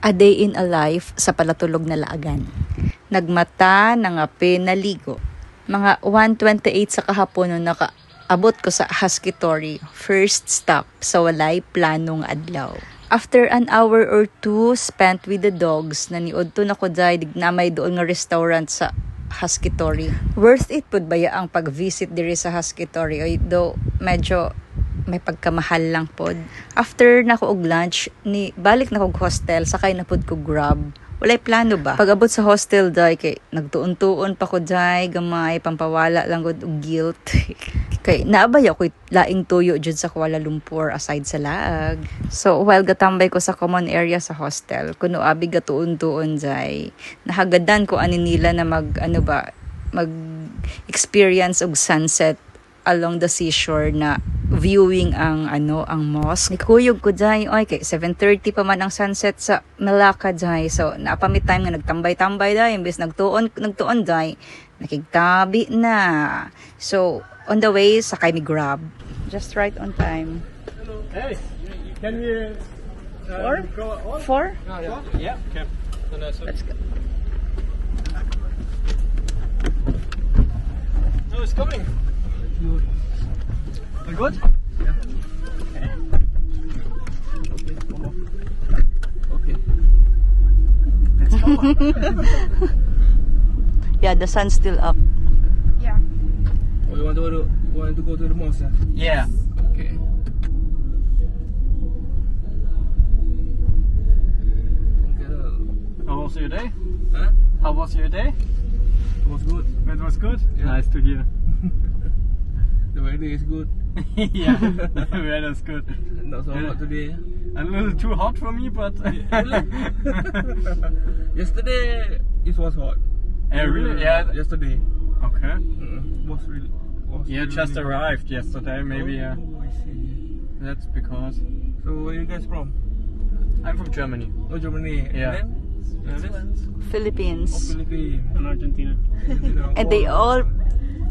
A day in a life sa palatulog na laagan. Nagmata, nangape, naligo. Mga 1:28 sa kahapon nung nakaabot ko sa Husky-tory. First stop sa walay planong adlaw. After an hour or two spent with the dogs, naniod to na ko dahil dignamay doon nga restaurant sa Husky-tory. Worth it pud baya ang pag-visit diri sa Husky-tory. Though medyo may pagkamahal lang pod. After na ko og lunch, ni balik na ko hostel, sakay na pod ko Grab. Walay plano ba? Pag-abot sa hostel day kay nagtuon-tuon pa ko day, gamay pampawala lang gud og guilt. Kay naabay ako laing tuyo jud sa Kuala Lumpur aside sa laag. So while gatambay ko sa common area sa hostel, kuno abi gatuon-tuon day, nahagadan ko ani nila na mag experience og sunset along the seashore na viewing ang mosque. Nikuyog ko dai oy kay 7:30 pa man ang sunset sa Malacca dai. So naapa mi time nga nagtambay-tambay dai imbes nagtuon dai nakigtabi na. So on the way sakay mi Grab. Just right on time. Hey, can we go on? 4? Yeah. Okay. Let's go. No, it's coming. All good? Yeah. Okay. Let's go. Yeah, the sun's still up. Yeah. Oh, you want to go to the mosque? Yeah. Okay. How was your day? Huh? How was your day? It was good. It was good. Yeah. Nice to hear. The weather is good. Yeah, the weather's good. Not so hot today. A little too hot for me, but Yesterday it was hot. really? Yeah. Yesterday. Okay. Was really. Yeah, just really arrived yesterday. Maybe. Oh, I see. That's because So where you guys from? I'm from Germany. Oh, Germany. Yeah. And then? Philippines. Oh, Philippines. And Argentina. And they all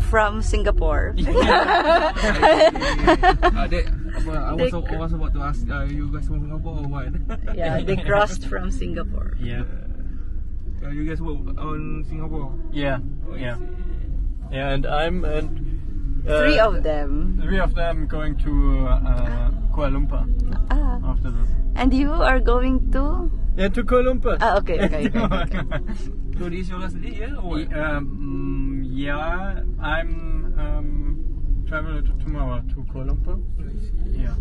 from Singapore. I was about to ask, you guys from Singapore or what? Yeah, they crossed from Singapore. Yeah. You guys work on Singapore? Yeah. Oh, I Yeah. see. Yeah, and Three of them. 3 of them going to Kuala Lumpur Ah. after this. And you are going to? Yeah, to Kuala Lumpur. Ah, okay. So this is your last day, yeah? Or what? Yeah, I'm traveling tomorrow to Kuala Lumpur. Yeah.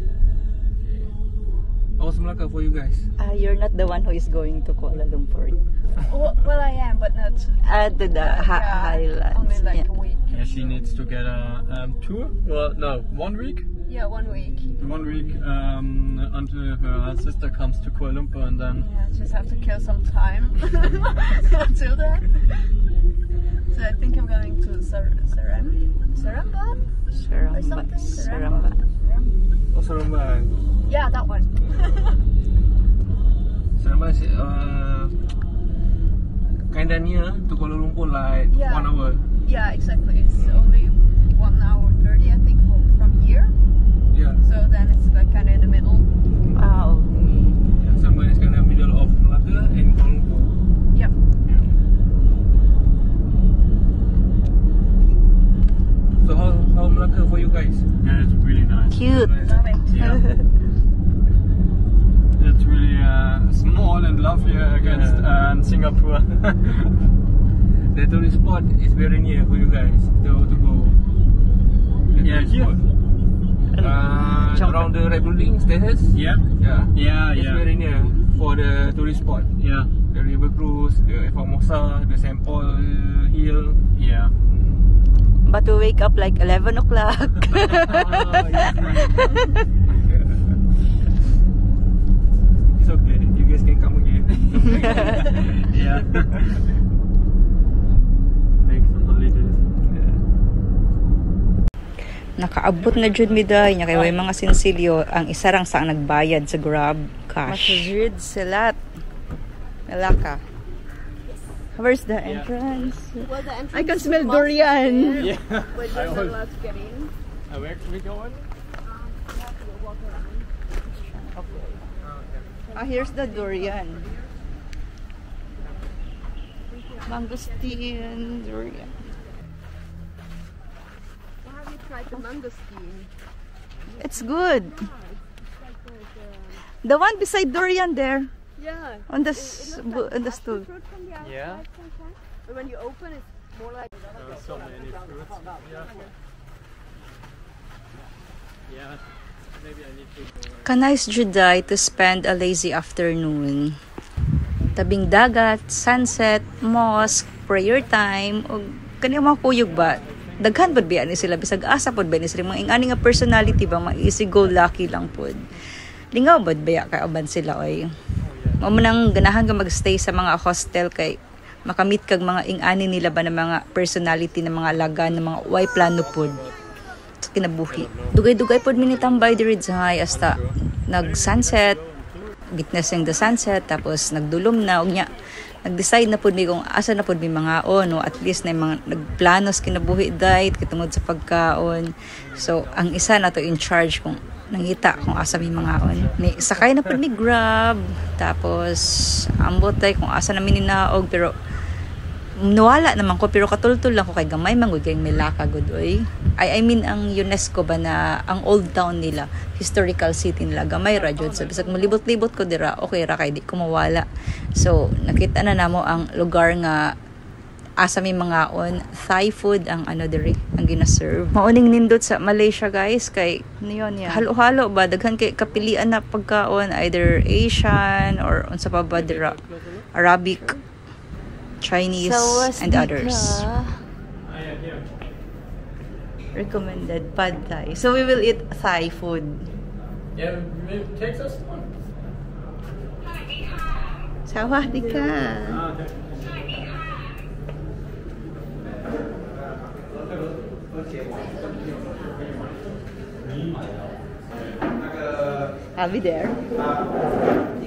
How's Malacca for you guys? You're not the one who is going to Kuala Lumpur. Well, I am, but not. To the Highlands. Only like Yeah. a week. Yeah, she needs to get a tour. Well, no, 1 week. Yeah, 1 week. 1 week until her sister comes to Kuala Lumpur, and then Yeah, just have to kill some time until then. So I think I'm going to Saramba? Or something? Saramba. Oh, Seremban. Yeah, that one. Seremban is kind of near to Kuala Lumpur, like Yeah. 1 hour. Yeah, exactly. It's only 1 hour 30, I think, from here. Yeah. So then it's like kind of in the middle. Wow. Seremban is kind of middle of Malacca and Kuala Lumpur. Yep. So how Malacca for you guys? yeah, it's really nice. Cute. Love it. Yeah. It's really small and lovely against Singapore. The tourist spot is very near for you guys to go. The Yeah, tourist here. spot. Around the red building, stairs. Yeah, Yeah. yeah, It's very near for the tourist spot. yeah, The river cruise, the Formosa, the St. Paul Hill. yeah. But we wake up like 11 o'clock. It's okay. You guys can come again. Yeah. Make some holidays. Nakaabot na jud mi day nya kay way mga sinsilyo ang isa rang sa nagbayad sa Grab cash. Masjid Silat. Malacca. Where's the entrance? Well, the entrance I can smell durian. Yeah. but you're not allowed to get in. Where can we go in? Here's the durian. Mangosteen, durian. Have you tried the mangosteen? It's good. The one beside durian there, Yeah. on the It looks stool. fruit from the outside Yeah. sometimes. But when you open it's more like There are so many fruits. Yeah. Maybe I need to. Kanais Juday to spend a lazy afternoon. Tabing dagat, sunset, mosque, prayer time, o kani mga kuyog ba? Daghan pod biya ni sila bisag asa pod ba ni sila mga ingani nga personality ba mga easy go lucky lang pod. Lingaw bod baya kay uban sila oy. Mao man ang ganahan ka magstay sa mga hostel kay makamit kag mga ingani nila ba na mga personality ng mga alaga ng mga way plano pod sa kinabuhi. Dugay-dugay pod minitambay diri sa hasta nag-sunset, witnessing the sunset, tapos nagdulom na, og nya, nag-decide na pod mi kung asa na pod mi mga no, at least na mga nagplanos kinabuhi diet, kitungod sa pagkaon. So, ang isa na to in charge kung nangita kung asa mi mga ni sakay na pod mi Grab, tapos ambot tay kung asa na mi ninaog, pero nawala naman ko, pero katultul lang ko kay gamay mangoy kay Melaka good oy. I mean ang UNESCO ba na ang old town nila, historical city nila gamay ra jud, so bisag malibot-libot ko dira okay ra kay di ko mawala. So nakita na namo ang lugar nga asa mi mga Thai food ang ano diri ang gina-serve. Mauning nindot sa Malaysia guys kay niyon ya halo-halo ba daghan kay kapilian na pagkaon, either Asian or unsa pa ba dira, Arabic, Chinese, and others. Recommended pad Thai. So we will eat Thai food. Yeah, takes us one. Sawadika. I'll be there.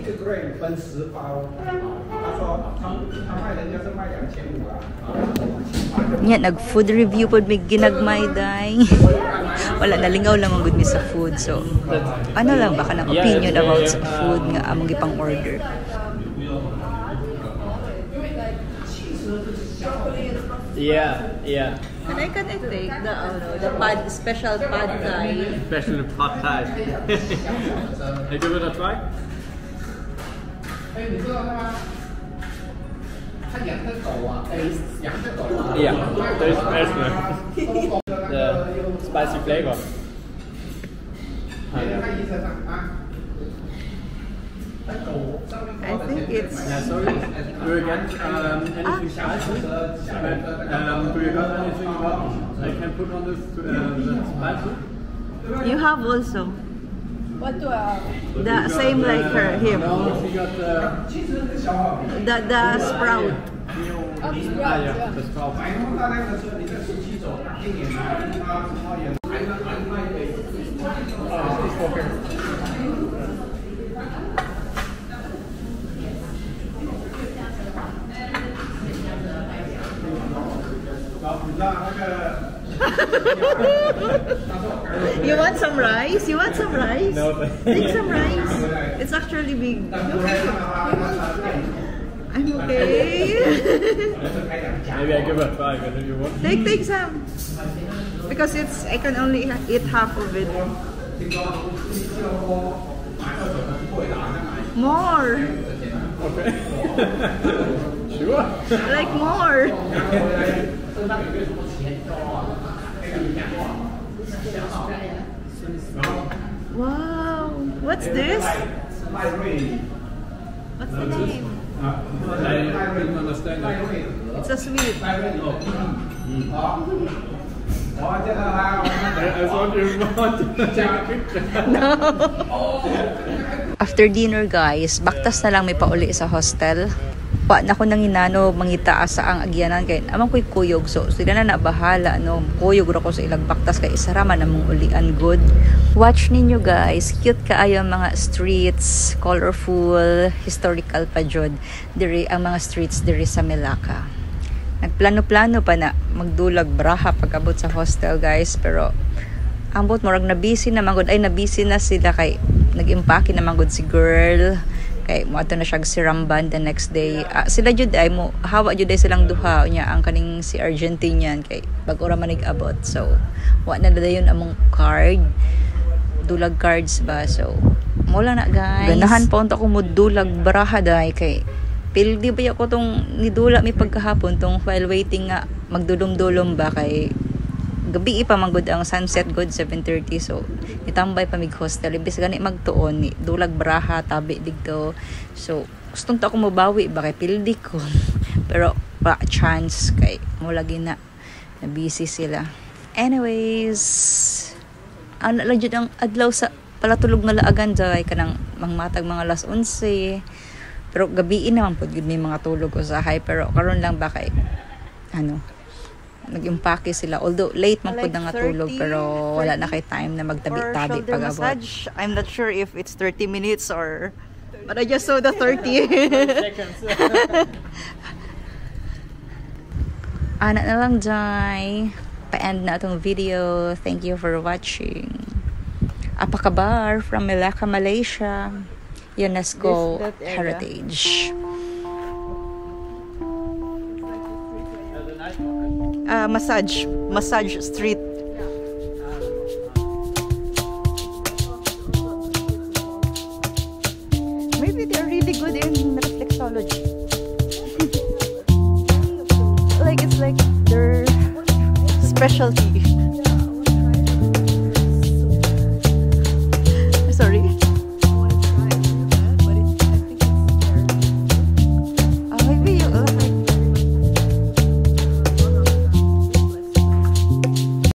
一个 gram 分10包，他说他卖人家是卖2500啊。 Nya nag-food review pod may ginagmay day. Wala nalingaw lang ang good mi sa food. So ano lang baka ng opinion about sa food nga among gipang order. Yeah, yeah. Can I take the pad special pad Thai? Especially pad Thai. I give it a try. 哎，你知道吗？他养的狗啊，养的狗啊。 Yeah, there is special. The spicy flavor. 他医生啊。 I think it's Yeah, sorry. Do you get anything spicy? Do you got anything I can put on this that's spicy? you have also what do the same like him. No, she got The sprout. yeah, the sprout. 买那么大量的车，你在17种，一年拿他超严，还卖给。 You want some rice? You want some rice? No, Take some rice. It's actually big. I'm okay. maybe I give it a try, but if you want. Take some. Because I can only eat half of it. More. Okay. Sure. Like more. Wow. What's this? What's the name? I didn't understand it. It's a sweet. I thought you wanted to take a picture. After dinner guys, baktas na lang may pauli sa hostel. Pa na ko nang inano mangita asa ang agyanan kay amang koy kuyog, so sila na bahala no kuyog ra ko sa ilang baktas kay isa ra man among ulian good. Watch ninyo guys, cute kaayo ang mga streets, colorful, historical pa jud diri ang mga streets diri sa Melaka. Nagplano-plano pa na magdulag braha pag-abot sa hostel guys, pero ambot morag na busy na mangod ay na busy na sila kay nag-impake na mangod si girl Kay mo ato na siya siramban the next day. Sila jud ay mo hawa jud ay silang duha nya ang kaning si Argentinian kay bag ora manig abot. So wa na dayon among card. Dulag cards ba. So mo lang na guys. Ganahan pa unta ko mo dulag baraha day kay pildi ba ako tong nidula mi pagkahapon tong while waiting nga magdulom-dulom ba kay gabi pa man gud ang sunset good 7:30 so itambay pa mig hostel ibis gani magtuon ni dulag baraha tabi digto so gustong ta ako mobawi ba kay pildi ko pero pa chance kay mo lagi na busy sila. Anyways, ana lang jud ang adlaw sa palatulog nga laagan jay kanang mangmatag mga alas 11 pero gabi naman pud gud may mga tulog usahay pero karon lang ba kay nag-impake sila. Although late man pud nga tulog pero wala na kay time na magtabi-tabi pag-abot. I'm not sure if it's 30 minutes or but I just saw the 30 seconds. Ana na lang jay. Pa-end na itong video. Thank you for watching. Apakabar from Melaka, Malaysia. UNESCO Heritage. Massage street. Maybe they're really good in reflexology. Like it's like their specialty.